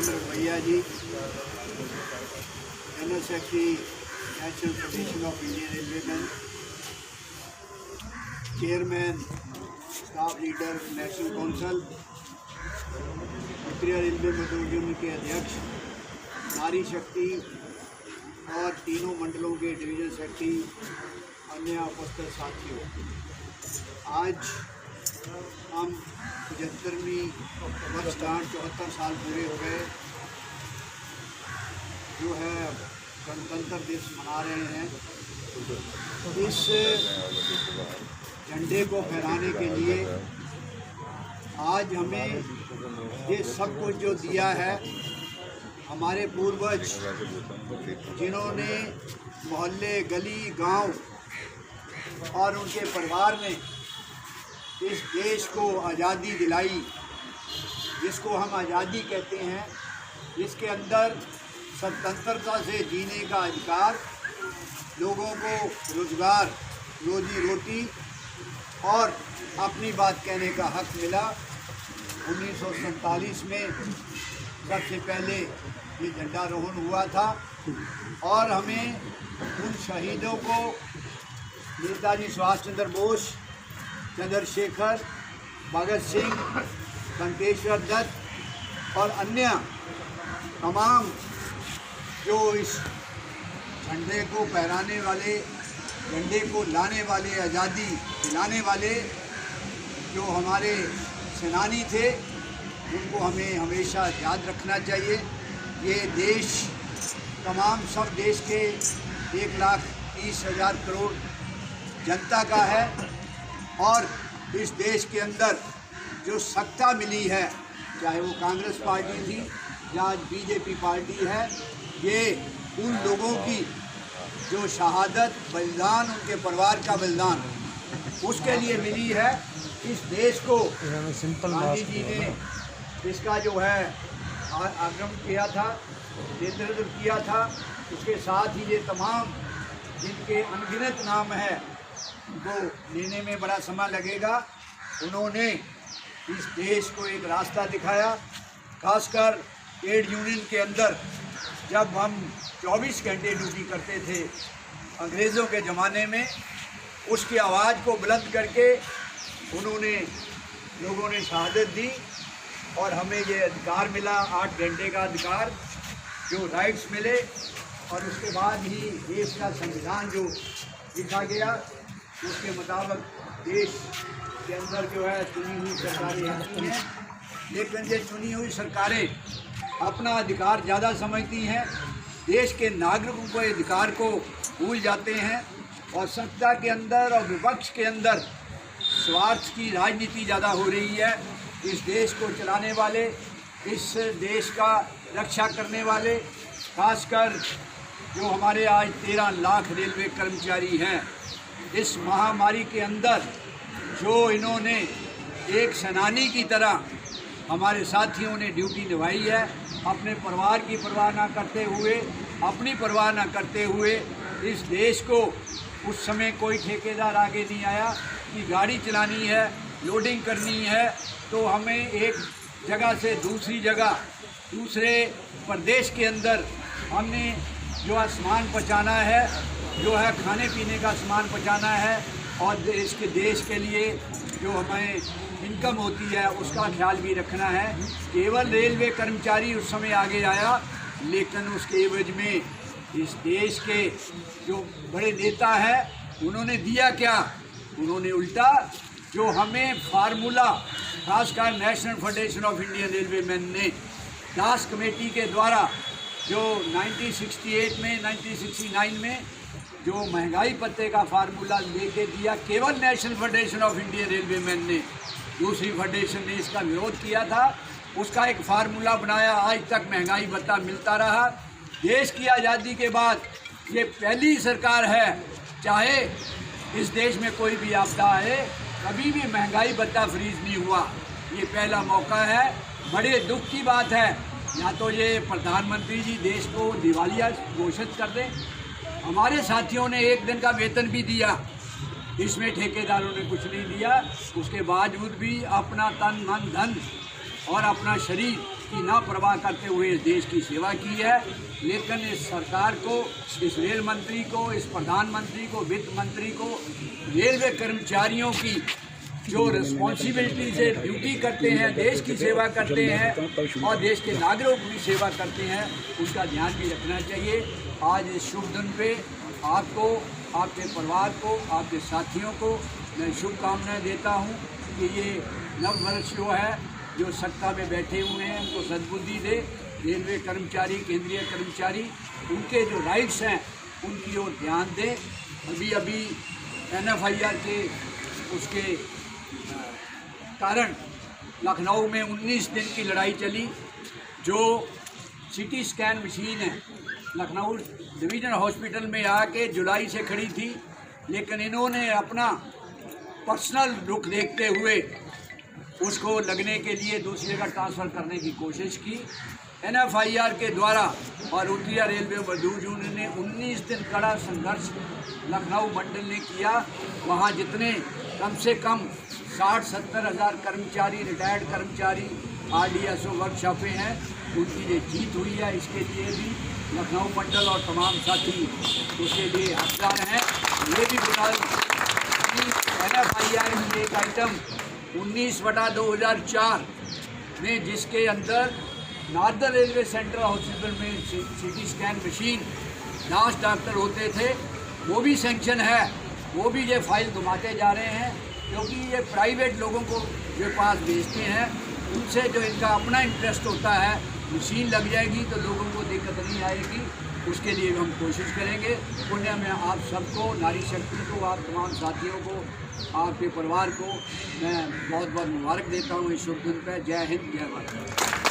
अहमद भैया ji, general secretary national federation of Indian railwaymen, chairman staff leader national council, उत्तरी railway मजदूर union के अध्यक्ष, नारी शक्ति और तीनों मंडलों के डिवीजन सेक्रेटरी, अन्य उपस्थित साथियों, आज हम 75वीं वर्षगांठ 74 साल पूरे हो गए जो है गणतंत्र दिवस मना रहे हैं। इस झंडे को फहराने के लिए आज हमें ये सब कुछ जो दिया है, हमारे पूर्वज जिन्होंने मोहल्ले, गली, गांव और उनके परिवार ने इस देश को आज़ादी दिलाई, जिसको हम आज़ादी कहते हैं, जिसके अंदर स्वतंत्रता से जीने का अधिकार, लोगों को रोज़गार, रोजी रोटी और अपनी बात कहने का हक मिला। 1947 में सबसे पहले ये झंडारोहण हुआ था और हमें उन शहीदों को, नेताजी सुभाष चंद्र बोस, चंद्रशेखर, भगत सिंह, बंटेश्वर दत्त और अन्य तमाम जो इस झंडे को फहराने वाले, झंडे को लाने वाले, आज़ादी दिलाने वाले जो हमारे सेनानी थे, उनको हमें हमेशा याद रखना चाहिए। ये देश तमाम सब देश के 1,30,000 करोड़ जनता का है और इस देश के अंदर जो सत्ता मिली है, चाहे वो कांग्रेस पार्टी थी या आज बीजेपी पार्टी है, ये उन लोगों की जो शहादत, बलिदान, उनके परिवार का बलिदान, उसके लिए मिली है। इस देश को गांधी जी ने इसका जो है आगमन किया था, नेतृत्व किया था। उसके साथ ही ये तमाम जिनके अनगिनत नाम है, उनको लेने में बड़ा समय लगेगा, उन्होंने इस देश को एक रास्ता दिखाया। खासकर ट्रेड यूनियन के अंदर जब हम 24 घंटे ड्यूटी करते थे अंग्रेज़ों के ज़माने में, उसकी आवाज़ को बुलंद करके उन्होंने, लोगों ने शहादत दी और हमें ये अधिकार मिला, 8 घंटे का अधिकार, जो राइट्स मिले। और उसके बाद ही देश का संविधान जो लिखा गया, उसके मुताबिक देश के अंदर जो है चुनी हुई सरकारें आती हैं, लेकिन ये चुनी हुई सरकारें अपना अधिकार ज़्यादा समझती हैं, देश के नागरिकों के अधिकार को भूल जाते हैं और सत्ता के अंदर और विपक्ष के अंदर स्वार्थ की राजनीति ज़्यादा हो रही है। इस देश को चलाने वाले, इस देश का रक्षा करने वाले, खासकर जो हमारे आज 13 लाख रेलवे कर्मचारी हैं, इस महामारी के अंदर जो इन्होंने एक सेनानी की तरह हमारे साथियों ने ड्यूटी निभाई है, अपने परिवार की परवाह ना करते हुए, अपनी परवाह ना करते हुए इस देश को, उस समय कोई ठेकेदार आगे नहीं आया कि गाड़ी चलानी है, लोडिंग करनी है तो हमें एक जगह से दूसरी जगह, दूसरे प्रदेश के अंदर हमने जो है सामान पहुँचाना है, जो है खाने पीने का सामान पहुँचाना है और देश के लिए जो हमें इनकम होती है उसका ख्याल भी रखना है। केवल रेलवे कर्मचारी उस समय आगे आया, लेकिन उसके एवज में इस देश के जो बड़े नेता हैं, उन्होंने दिया क्या? उन्होंने उल्टा जो हमें फार्मूला, खासकर national federation of Indian railwaymen ने दास कमेटी के द्वारा जो 1968 में, 1969 में जो महंगाई भत्ते का फार्मूला लेके दिया, केवल national federation of Indian railwaymen ने, दूसरी फेडरेशन ने इसका विरोध किया था। उसका एक फार्मूला बनाया, आज तक महंगाई भत्ता मिलता रहा। देश की आज़ादी के बाद ये पहली सरकार है, चाहे इस देश में कोई भी आपदा आए, कभी भी महंगाई भत्ता फ्रीज नहीं हुआ। ये पहला मौका है, बड़े दुख की बात है। या तो ये प्रधानमंत्री जी देश को दिवालिया घोषित कर दें। हमारे साथियों ने 1 दिन का वेतन भी दिया, इसमें ठेकेदारों ने कुछ नहीं दिया। उसके बावजूद भी अपना तन मन धन और अपना शरीर की ना परवाह करते हुए इस देश की सेवा की है। लेकिन इस सरकार को, इस रेल मंत्री को, इस प्रधानमंत्री को, वित्त मंत्री को, रेलवे कर्मचारियों की जो रिस्पॉन्सिबिलिटी से ड्यूटी करते हैं, देश की सेवा करते हैं और देश के नागरिकों की सेवा करते हैं, उनका ध्यान भी रखना चाहिए। आज इस शुभ दिन पे आपको, आपके परिवार को, आपके साथियों को मैं शुभकामनाएं देता हूं कि ये नव वर्ष जो है, जो सत्ता में बैठे हुए हैं उनको सद्बुद्धि दे। रेलवे कर्मचारी, केंद्रीय कर्मचारी, उनके जो राइट्स हैं उनकी ओर ध्यान दें। अभी NFIR के उसके कारण लखनऊ में 19 दिन की लड़ाई चली। जो CT स्कैन मशीन है लखनऊ डिवीज़न हॉस्पिटल में आके जुलाई से खड़ी थी, लेकिन इन्होंने अपना पर्सनल रुख देखते हुए उसको लगने के लिए दूसरी जगह ट्रांसफ़र करने की कोशिश की। NFIR के द्वारा और उत्तरीय रेलवे मजदूर यूनियन ने 19 दिन कड़ा संघर्ष लखनऊ मंडल ने किया। वहाँ जितने कम से कम 60-70 हज़ार कर्मचारी, रिटायर्ड कर्मचारी, RDSO वर्कशॉपें हैं, उनकी ये जीत हुई है। इसके लिए भी लखनऊ मंडल और तमाम साथी उसके लिए हकदार हैं। ये भी बता कि NFIR में एक आइटम 19/2004 में, जिसके अंदर नार्दर्न रेलवे सेंट्रल हॉस्पिटल में CT स्कैन मशीन 10 डॉक्टर होते थे, वो भी सैंक्शन है। वो भी ये फाइल घुमाते जा रहे हैं, क्योंकि ये प्राइवेट लोगों को जो पास भेजते हैं, उनसे जो इनका अपना इंटरेस्ट होता है, मशीन लग जाएगी तो लोगों को दिक्कत नहीं आएगी। उसके लिए हम कोशिश करेंगे। पुण्य में आप सबको, नारी शक्ति को, आप तमाम साथियों को, आपके परिवार को मैं बहुत बहुत मुबारक देता हूँ इस शुभ दिन पर। जय हिंद, जय भारत।